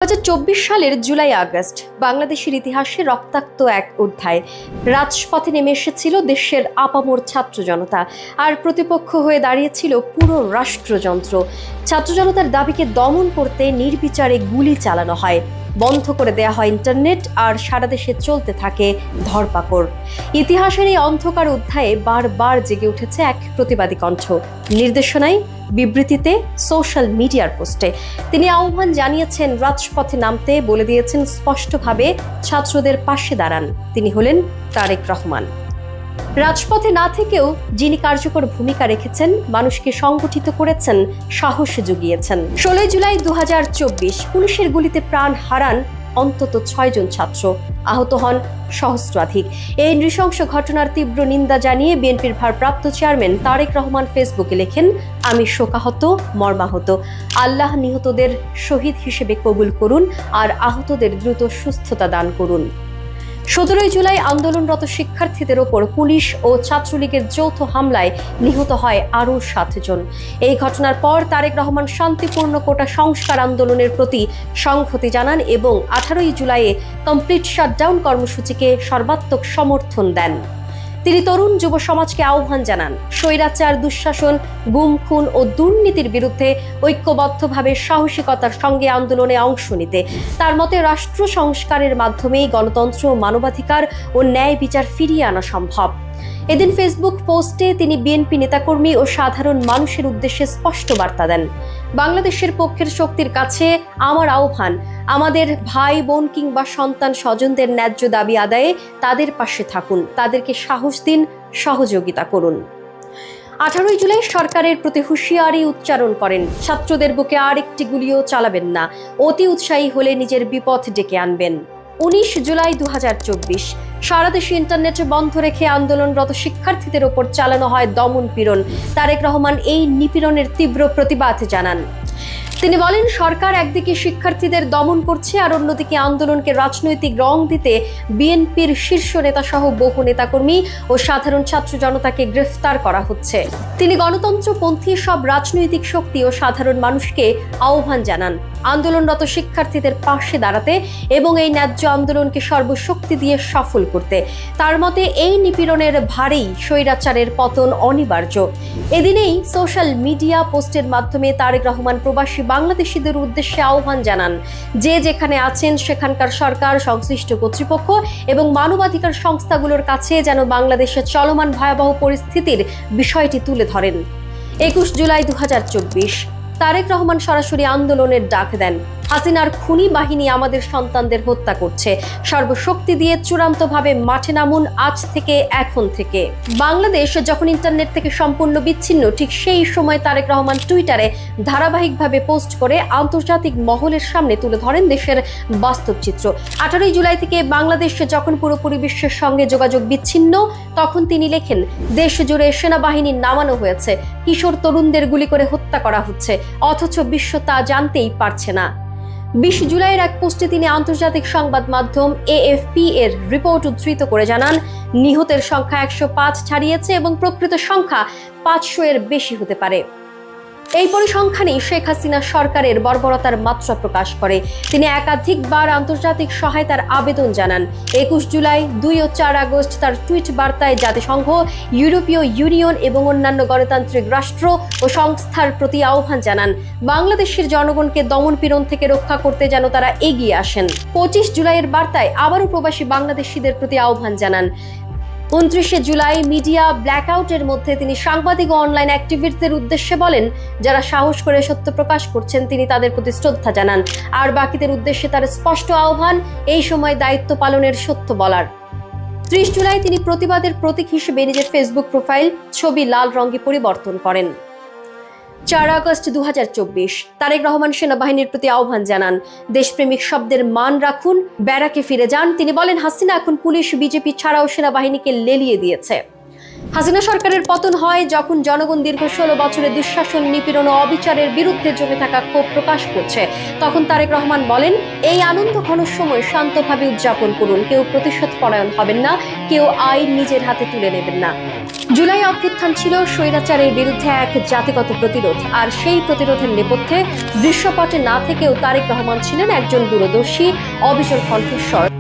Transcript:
2024 সালের July August বাংলাদেশের ইতিহাসে রক্তাক্ত এক অধ্যায়। রাজপথে নেমে এসেছিল দেশের আপামর ছাত্র জনতা, আর প্রতিপক্ষ হয়ে দাঁড়িয়েছিল পুরো রাষ্ট্রযন্ত্র। ছাত্র জনতার দাবিকে দমন করতে নির্বিচারে গুলি চালানো হয়, বন্ধ করে দেয়া হয় ইন্টারনেট, আর সারা দেশে চলতে থাকে ধরপাকড়। ইতিহাসের এই অন্ধকার অধ্যায়ে বারবার জেগে উঠেছে এক প্রতিবাদী কণ্ঠ। নির্দেশনায়, বিবৃতিতে, সোশ্যাল মিডিয়ার পোস্টে তিনি আহ্বান জানিয়েছেন রাজপথে নামতে, বলে দিয়েছেন স্পষ্টভাবে ছাত্রদের পাশে দাঁড়ান। তিনি হলেন তারেক রহমান। রাজপথে না থেকেও যিনি কার্যকর ভূমিকা রেখেছেন, মানুষকে সংগঠিত করেছেন, সাহস জুগিয়েছেন। 16 জুলাই 2024 পুলিশের গুলিতে প্রাণ হারান অন্তত 6 জন ছাত্র, আহত হন সহস্রাধিক। এই নৃশংস ঘটনার তীব্র নিন্দা জানিয়ে বিএনপির ভারপ্রাপ্ত চেয়ারম্যান তারেক রহমান ফেসবুকে লেখেন, আমি শোকাহত, মর্মাহত। আল্লাহ নিহতদের শহীদ হিসেবে কবুল করুন আর আহতদের দ্রুত সুস্থতা দান করুন। 17 জুলাই আন্দোলনরত শিক্ষার্থীদের ওপর পুলিশ ও ছাত্রলীগের যৌথ হামলায় নিহত হয় আরও 7 জন। এই ঘটনার পর তারেক রহমান শান্তিপূর্ণ কোটা সংস্কার আন্দোলনের প্রতি সংহতি জানান এবং 18 জুলাইয়ে কমপ্লিট শাটডাউন কর্মসূচিকে সর্বাত্মক সমর্থন দেন। তিনি তরুণ যুব সমাজকে আহ্বান জানান স্বৈরাচার, দুঃশাসন, গুম, খুন ও দুর্নীতির বিরুদ্ধে ঐক্যবদ্ধভাবে সাহসিকতার সঙ্গে আন্দোলনে অংশ নিতে। তার মতে রাষ্ট্র সংস্কারের মাধ্যমেই গণতন্ত্র, মানবাধিকার ও ন্যায় বিচার ফিরিয়ে আনা সম্ভব। এদিন ফেসবুক পোস্টে তিনি বিএনপি নেতাকর্মী ও সাধারণ মানুষের উদ্দেশ্যে স্পষ্ট বার্তা দেন, বাংলাদেশের পক্ষের শক্তির কাছে আমার আহ্বান, আমাদের ভাই বোন কিংবা সন্তান স্বজনদের ন্যায্য দাবি আদায়ে তাদের পাশে থাকুন, তাদেরকে সাহস দিন, সহযোগিতা করুন। 18 জুলাই সরকারের প্রতি হুঁশিয়ারি উচ্চারণ করেন, ছাত্রদের বুকে আর একটি গুলিও চালাবেন না, অতি উৎসাহী হলে নিজের বিপদ ডেকে আনবেন। 19 জুলাই 2024 সারা দেশে ইন্টারনেট বন্ধ রেখে আন্দোলনরত শিক্ষার্থীদের ওপর চালানো হয় দমন পীড়ন। তারেক রহমান এই নিপীড়নের তীব্র প্রতিবাদ জানান। তিনি বলেন, সরকার একদিকে শিক্ষার্থীদের দমন করছে আর অন্যদিকে আন্দোলনকে রাজনৈতিক রং দিতে বিএনপির শীর্ষ নেতা সহ বহু নেতাকর্মী ও সাধারণ ছাত্র জনতাকে গ্রেফতার করা হচ্ছে। তিনি গণতন্ত্রপন্থী সব রাজনৈতিক শক্তি ও সাধারণ মানুষকে আহ্বান জানান আন্দোলনরত শিক্ষার্থীদের পাশে দাঁড়াতে এবং এই ন্যায্য আন্দোলনকে সর্বশক্তি দিয়ে সফল করতে। তার মতে এই নিপীড়নের ভারেই স্বৈরাচারের পতন অনিবার্য। এদিনেই সোশ্যাল মিডিয়া পোস্টের মাধ্যমে তারেক রহমান প্রবাসী বাংলাদেশিদের উদ্দেশ্যে আহ্বান জানান, যে যেখানে আছেন সেখানকার সরকার, সংশ্লিষ্ট কর্তৃপক্ষ এবং মানবাধিকার সংস্থাগুলোর কাছে যেন বাংলাদেশের চলমান ভয়াবহ পরিস্থিতির বিষয়টি তুলে ধরেন। 21 জুলাই 2024 তারেক রহমান সরাসরি আন্দোলনের ডাক দেন, হাসিনার খুনি বাহিনী আমাদের সন্তানদের হত্যা করছে, সর্বশক্তি দিয়ে চূড়ান্তভাবে মাঠে নামুন আজ থেকে, এখন থেকে। বাংলাদেশ যখন ইন্টারনেট থেকে সম্পূর্ণ বিচ্ছিন্ন, ঠিক সেই সময় তারেক রহমান টুইটারে ধারাবাহিকভাবে পোস্ট করে আন্তর্জাতিক মহলের সামনে তুলে ধরেন দেশের বাস্তব চিত্র। 18 জুলাই থেকে বাংলাদেশ যখন পুরোপুরি বিশ্বের সঙ্গে যোগাযোগ বিচ্ছিন্ন, তখন তিনি লেখেন, দেশ জুড়ে সেনাবাহিনী নামানো হয়েছে, কিশোর তরুণদের গুলি করে হত্যা করা হচ্ছে, অথচ বিশ্ব তা জানতেই পারছে না। 20 জুলাইয়ের এক পোস্টে তিনি আন্তর্জাতিক সংবাদ মাধ্যম AFP এর রিপোর্ট উদ্ধৃত করে জানান, নিহতের সংখ্যা 105 ছাড়িয়েছে এবং প্রকৃত সংখ্যা 500 এর বেশি হতে পারে। এই পরিসংখ্যানই শেখ হাসিনা সরকারের বর্বরতার মাত্রা প্রকাশ করে। তিনি একাধিকবার আন্তর্জাতিক সহায়তার আবেদন জানান। 21 জুলাই, 2 ও 4 আগস্ট তার টুইট বার্তায় জাতিসংঘ, ইউরোপীয় ইউনিয়ন এবং অন্যান্য গণতান্ত্রিক রাষ্ট্র ও সংস্থার প্রতি আহ্বান জানান বাংলাদেশের জনগণকে দমনপীড়ন থেকে রক্ষা করতে যেন তারা এগিয়ে আসেন। 25 জুলাইয়ের বার্তায় আবারও প্রবাসী বাংলাদেশিদের প্রতি আহ্বান জানান। 29 জুলাই মিডিয়া ব্ল্যাকআউটের মধ্যে তিনি সাংবাদিক ও অনলাইন অ্যাক্টিভিস্টদের উদ্দেশ্যে বলেন, যারা সাহস করে সত্য প্রকাশ করছেন তিনি তাদের প্রতি শ্রদ্ধা জানান, আর বাকিদের উদ্দেশ্যে তার স্পষ্ট আহ্বান এই সময় দায়িত্ব পালনের, সত্য বলার। 30 জুলাই তিনি প্রতিবাদের প্রতীক হিসেবে নিজের ফেসবুক প্রোফাইল ছবি লাল রঙে পরিবর্তন করেন। 4 আগস্ট 2024 তারেক রহমান সেনাবাহিনীর প্রতি আহ্বান জানান, দেশপ্রেমিক শব্দের মান রাখুন, ব্যারাকে ফিরে যান। তিনি বলেন, হাসিনা এখন পুলিশ, বিজেপি ছাড়াও সেনাবাহিনীকে লেলিয়ে দিয়েছে। হাসিনা সরকারের পতন হয় যখন জনগণ দীর্ঘ 16 বছরের দুঃশাসন, নিপীড়ন ও অবিচারের বিরুদ্ধে জমে থাকা ক্ষোভ প্রকাশ করছে। তখন তারেক রহমান বলেন, এই আনন্দ ঘন সময় শান্তভাবে উদযাপন করুন, কেউ প্রতিশোধ পরায়ণ হবেন না, কেউ আইন নিজের হাতে তুলে নেবেন না। জুলাই অভ্যুত্থান ছিল স্বৈরাচারের বিরুদ্ধে এক জাতিগত প্রতিরোধ, আর সেই প্রতিরোধের নেপথ্যে দৃশ্যপটে না থেকেও তারেক রহমান ছিলেন একজন দূরদর্শী, অবিচল কণ্ঠস্বর।